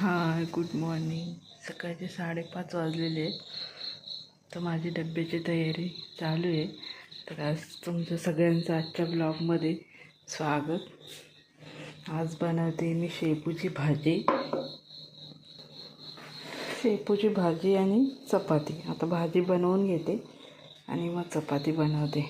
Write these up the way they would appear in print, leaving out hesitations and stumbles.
हां, good morning. सकाळचे 5:30 वाजलेले आहेत. तर माझी डब्याची तयारी चालू आहे. तर आज तुमचं सगळ्यांचं आजच्या ब्लॉगमध्ये स्वागत. आज बनवते मी शेपूची भाजी आणि चपाती. आता भाजी बनवून घेते आणि मग चपाती बनवते.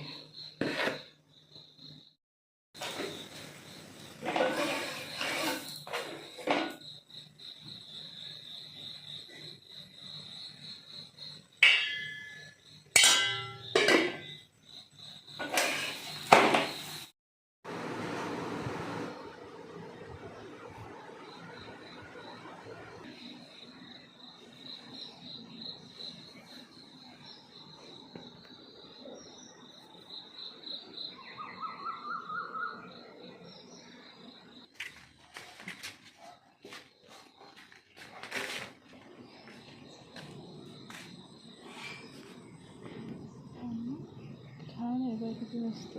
छान आहे बघ, किती मस्त.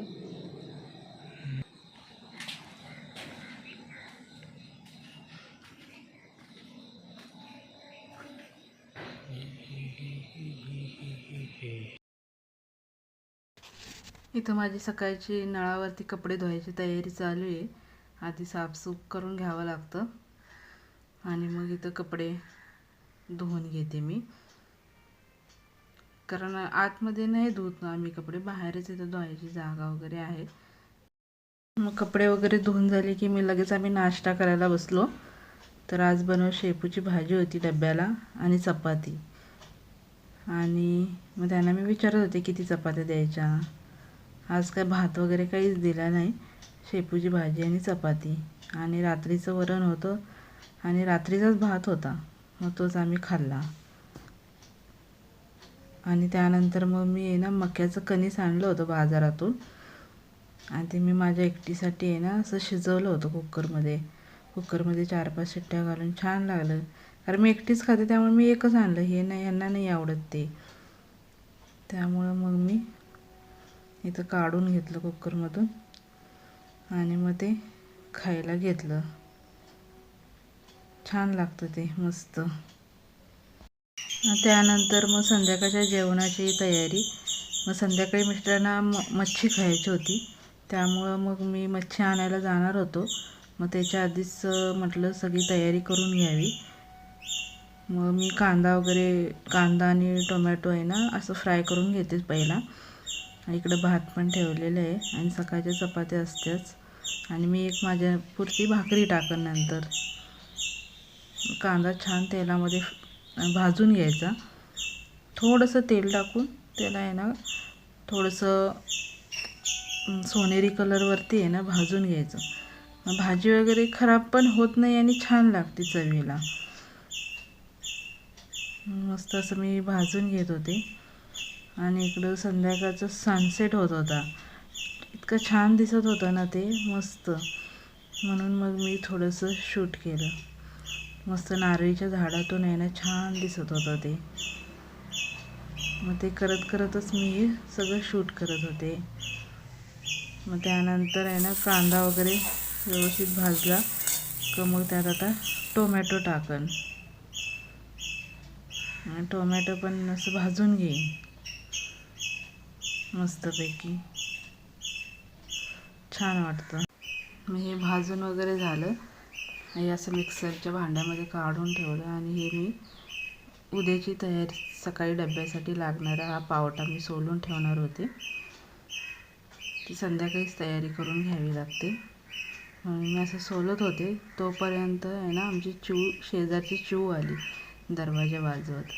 इथं माझी सकाळची नळावरती कपडे धुवायची तयारी चालू आहे. आधी साफसूफ करून घ्यावं लागतं आणि मग इथं कपडे धुवून घेते मी. कारण आतमध्ये नाही धुत आम्ही कपडे, बाहेरच इथं धुवायची जागा वगैरे आहे. मग कपडे वगैरे धुवून झाले की मी लगेच आम्ही नाश्ता करायला बसलो. तर आज शेपूची भाजी होती डब्याला आणि चपाती. आणि मग त्यांना मी विचारत होते किती चपात्या द्यायच्या. आज काय भात वगैरे काहीच दिला नाही, शेपूची भाजी आणि चपाती. आणि रात्रीचं वरण होतं आणि रात्रीचाच भात होता, मग तोच आम्ही खाल्ला. आणि त्यानंतर मग मी मक्याचं कणीस आणलं होतं बाजारातून आणि ते मी माझ्या एकटीसाठी असं शिजवलं होतं कुकरमध्ये 4-5 शिट्ट्या घालून. छान लागलं, कारण मी एकटीच खाते त्यामुळे मी एकच आणलं. हे नाही, यांना नाही आवडत ते, त्यामुळं मग मी इथं काढून घेतलं कुकरमधून आणि मग ते खायला घेतलं. छान लागतं ते, मस्त. त्यानंतर मग संध्याकाळच्या जेवणाची तयारी. मग संध्याकाळी मिस्टरांना मच्छी खायची होती, त्यामुळं मग मी मच्छी आणायला जाणार होतो. मग त्याच्या आधीच म्हटलं सगळी तयारी करून घ्यावी. मग मी कांदा आणि टोमॅटो असं फ्राय करून घेते पहिला. इकडं भात पण ठेवलेलं आहे आणि सकाळच्या चपात्या असत्याच. आणि मी एक माझ्या पुरती भाकरी टाकन. नंतर कांदा छान तेलामध्ये भाजून घ्यायचा. थोडंसं तेल टाकून त्याला थोडंसं सोनेरी कलरवरती भाजून घ्यायचं. भाजी वगैरे खराब पण होत नाही आणि छान लागते चवीला. मस्त असं मी भाजून घेत होते. आणि इकडं संध्याकाळचं सनसेट होत होता. इतकं छान दिसत होतं ना ते, मस्त. म्हणून मग मी थोडंसं शूट केलं. मस्त नारळीच्या झाडातून छान दिसत होतं ते. मग ते करतच मी सगळं शूट करत होते. मग त्यानंतर कांदा वगैरे व्यवस्थित भाजला का मग त्यात आता टोमॅटो टाकन. आणि टोमॅटो पण असं भाजून घेईन मस्तपैकी. छान वाटतं. मग हे भाजून वगैरे झालं. हे असं मिक्सरच्या भांड्यामध्ये काढून ठेवलं. आणि हे मी उद्याची तयारी, सकाळी डब्यासाठी लागणारा हा पावटा मी सोलून ठेवणार होते. ती संध्याकाळीच तयारी करून घ्यावी लागते. म्हणून मी असं सोलत होते. तोपर्यंत आमची शेजारची चिऊ आली दरवाजा वाजवत.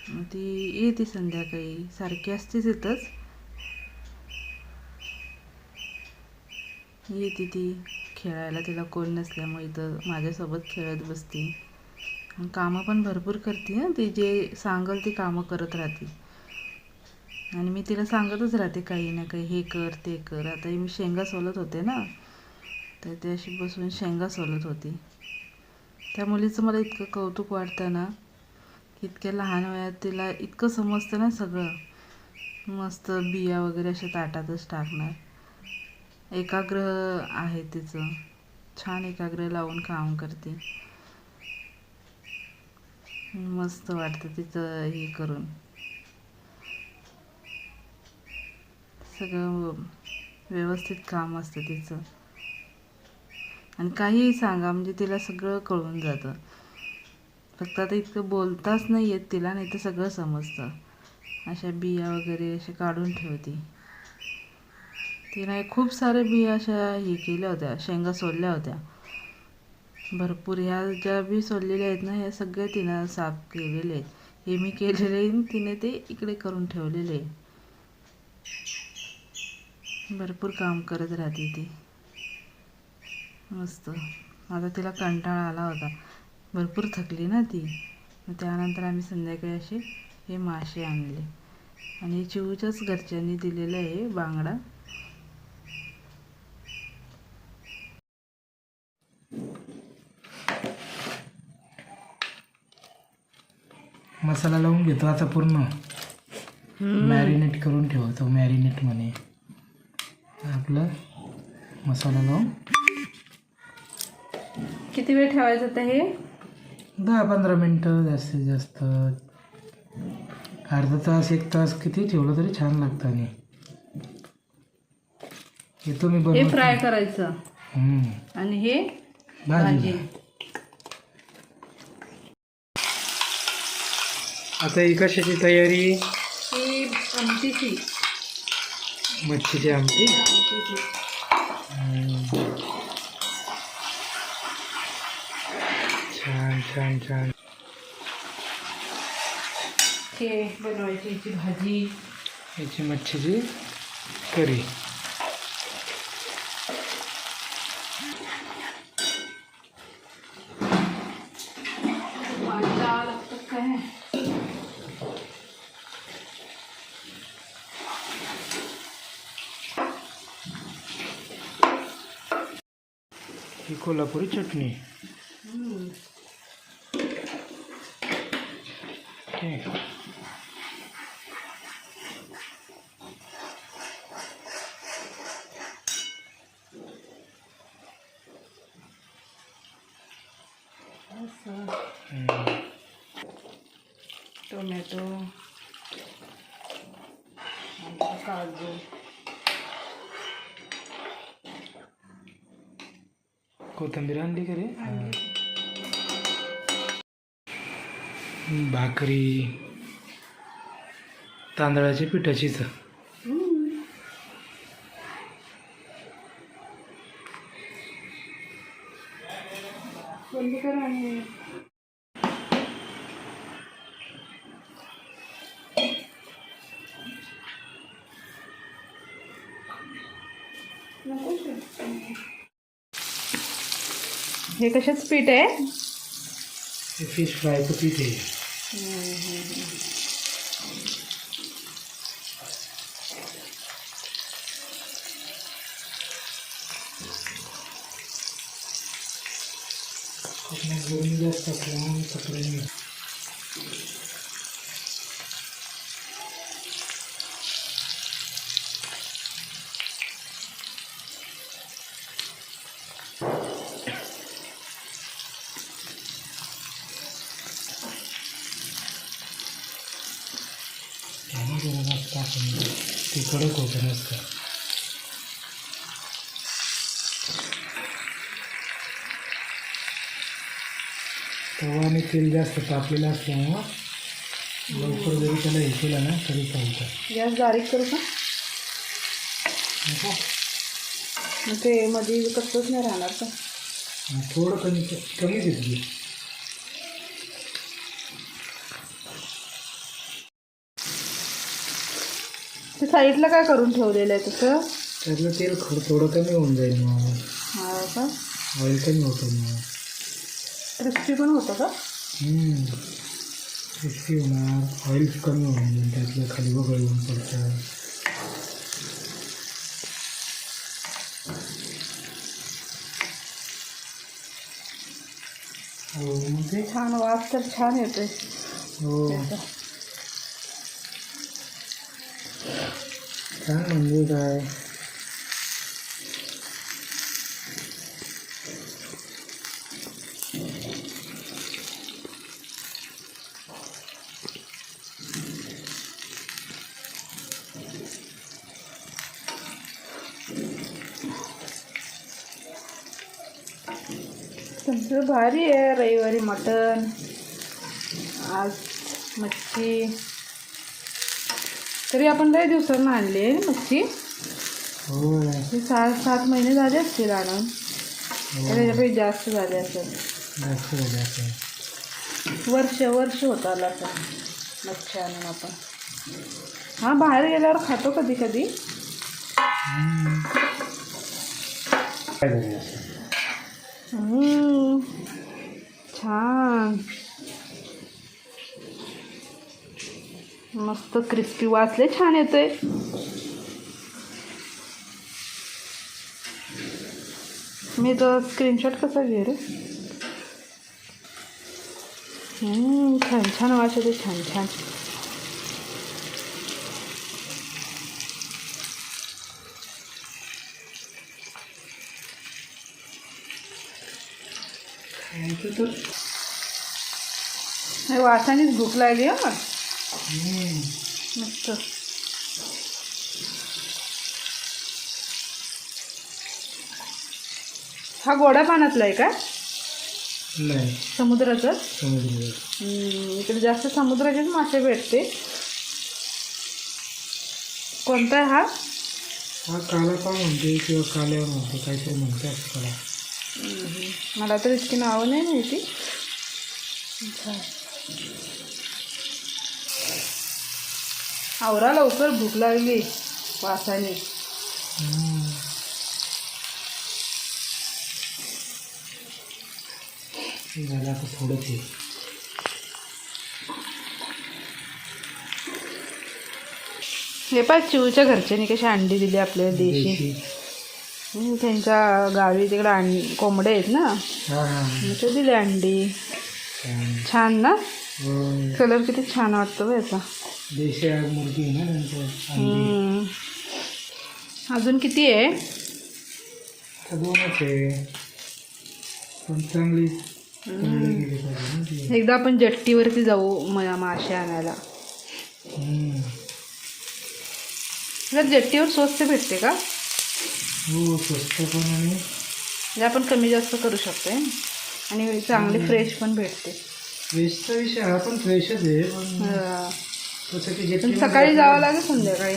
मग ती येते संध्याकाळी, सारखी असतेच इथंच. येते ती खेळायला, तिला कोण नसल्यामुळे इथं माझ्यासोबत खेळत बसते. कामं पण भरपूर करते. ती जे सांगल ती कामं करत राहते. आणि मी तिला सांगतच राहते काही ना काही, हे कर ते कर. आता मी शेंगा सोलत होते ना, तर ते अशी बसून शेंगा सोलत होती. त्या मुलीचं मला इतकं कौतुक वाटतं ना, की इतक्या लहान वयात तिला इतकं समजतं ना सगळं. मस्त बिया वगैरे अशा ताटातच टाकणार. एकाग्र आहे तिचं, छान एकाग्र लावून काम करते. मस्त वाटतं तिचं हे करून. सगळं व्यवस्थित काम असतं तिचं. आणि काहीही सांगा म्हणजे तिला सगळं कळून जातं. फक्त आता इतकं बोलताच नाही येत तिला, नाही तर सगळं समजतं. अशा बिया वगैरे अशा काढून ठेवते. तिने खूप सारे बिया अशा हे केल्या होत्या, शेंगा सोलल्या होत्या भरपूर. ह्या ज्या बी सोललेल्या आहेत ना, ह्या सगळ्या तिनं साफ केलेले आहेत. हे मी केलेले आहे, तिने ते इकडे करून ठेवलेले आहे. भरपूर काम करत राहते ती मस्त. आता तिला कंटाळा आला होता, भरपूर थकली ना ती. मग त्यानंतर आम्ही संध्याकाळी असे हे मासे आणले. आणि चिऊच्याच घरच्यांनी दिलेलं आहे बांगडा. मसाला लावून घेतो आता पूर्ण, मॅरिनेट करून ठेवतो. मॅरिनेट म्हणे आपलं मसाला लावून. किती वेळ ठेवायचं होतं हे? 10-15 मिनटं, जास्तीत जास्त अर्धा तास 1 तास किती ठेवलं तरी छान लागतं. आणि हे तुम्ही हे बनवतो. फ्राय करायचं आणि हे भाजी. आता ही कशाची तयारी? ही आमटीची, मच्छीची आमटी. छान छान छान. हे बनवायची याची भाजी, याची मच्छीची करी. लागतं काय? ही कोल्हापुरी चटणी. ठीक. टोमॅटो, काजू, कोथिंबीर आणली का रे? भाकरी तांदळाची पिठाचीच. बंद कर. आणि हे कशाच पीठ आहे? हे फिश फ्रायचं पीठ आहे. कोकणात गरमी जास्त असल्यामुळे कपडे नाही. ते कडक होतं नसतं. तवा आणि तेल जास्त तापलेलं असल्यामुळं लवकर जरी त्याला हे केलं ना तरी चालतं. गॅस बारीक करू का? मग ते मध्ये कसंच नाही राहणार का? थोडं कमी घेतली. ते साईडला काय करून ठेवलेलं आहे तसं? त्यातलं तेल थोडं कमी होऊन जाईल. मग हा का? ऑइल कमी होतं. मग क्रिस्पी पण होतं का? क्रिस्पी होणार, ऑइल कमी होऊन जाईल, त्यातलं खाली वगैरे येऊन पडतं. हो मग ते छान वास तर छान येतोय. हो छान. म्हणजे काय, तुमचं भारी आहे. रविवारी मटण, आज मच्छी. तरी आपण लय दिवसांना आणली आहे मच्छी. हो 6-7 महिने झाले असतील आणून. त्याच्यापेक्षा जास्त झाले असेल. जास्त झाले असेल. वर्ष होत आलं असं मच्छी आणून आपण. हां बाहेर गेल्यावर खातो कधी कधी. काय झाले असेल. छान मस्त क्रिस्पी वासले छान येतोय. मी तो स्क्रीनशॉट कसा घे रे. छान छान वास येते. छान छान. वासानेच भूक लागली हो. मस्त. हा गोड्या पाण्यातला आहे का? नाही समुद्राचं. समुद्र. इकडे जास्त समुद्राचेच मासे भेटते. कोणता आहे हा? हा काला पाव म्हणते किंवा काल्यावर म्हणते काहीतरी म्हणते असं काला. मला तर इतकी नावं नाही माहिती. आवरा लवकर भूक लागली वासाने. झालं आता थोडं ते. हे पाय चिवच्या घरच्यांनी कशी अंडी दिली आपल्याला देशी. त्यांच्या गावी तिकडे कोंबडे आहेत ना. मग ते दिले अंडी. छान ना. कलर किती छान वाटतं बघ याचा. देशी मुर्गी आहे ना त्यांचं. अजून किती आहे? दोनच आहे पण चांगली. एकदा आपण जट्टीवरती जाऊ मासे आणायला. जट्टीवर स्वस्त भेटते का? हो स्वस्त पण आणि म्हणजे आपण कमी जास्त करू शकतो आणि चांगली फ्रेश पण भेटते. फ्रेशचा विषय हा पण फ्रेशच आहे पण तसं की सकाळी जावं लागेल संध्याकाळी.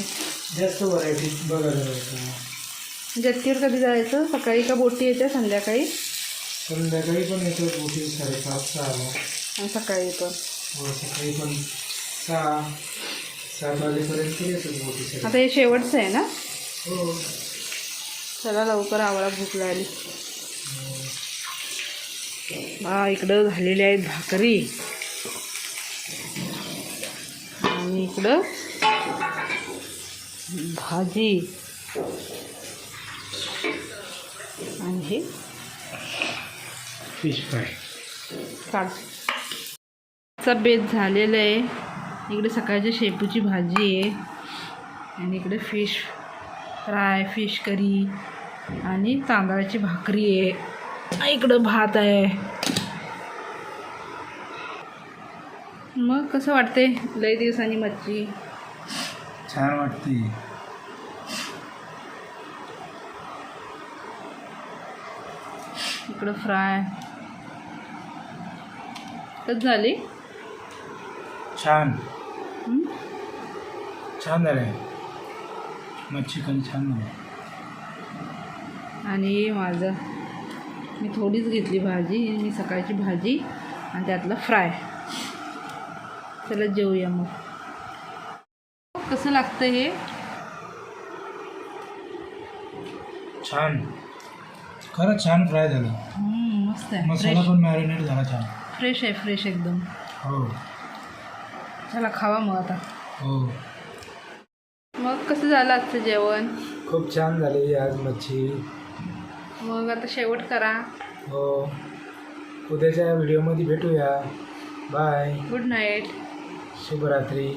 जास्त व्हरायटी बघायला मिळतं. जट्टीवर कधी जायचं? सकाळी का बोटी येते? संध्याकाळी. संध्याकाळी पण येतं बोटी 5:30-6ला. आणि सकाळी पण. हो सकाळी पण 6-7 वाजेपर्यंत येतात बोटी. आता हे शेवटचं आहे ना? हो. चला लवकर आवळा भूक लागली. इकडं झालेली आहेत भाकरी आणि इकडं भाजी आणि हे फिश फ्राय. चा बेत झालेला आहे. इकडे सकाळची शेपूची भाजी आहे आणि इकडे फिश फ्राय, फिश करी आणि तांदळाची भाकरी आहे. इकडं भात आहे. मग कसं वाटते लय दिवसांनी मच्छी? छान वाटते. इकडं फ्राय कधी झाली? छान छान झालं. मच्छी पण छान झाली. आणि मी थोडीच घेतली भाजी. मी सकाळची भाजी आणि त्यातलं फ्राय. चला जेवूया मग. कसं लागतं हे? छान. खरंच छान फ्राय झालं. मस्त आहे. मसाला पण मॅरिनेट झाला छान. फ्रेश आहे. फ्रेश एकदम. हो. चला खावा मग आता. हो. मग कसं झालं आजचं जेवण? खूप छान झाली आज मच्छी. मग आता शेवट करा. हो. उद्याच्या व्हिडिओमध्ये भेटूया. बाय. Good night. शुभरात्री.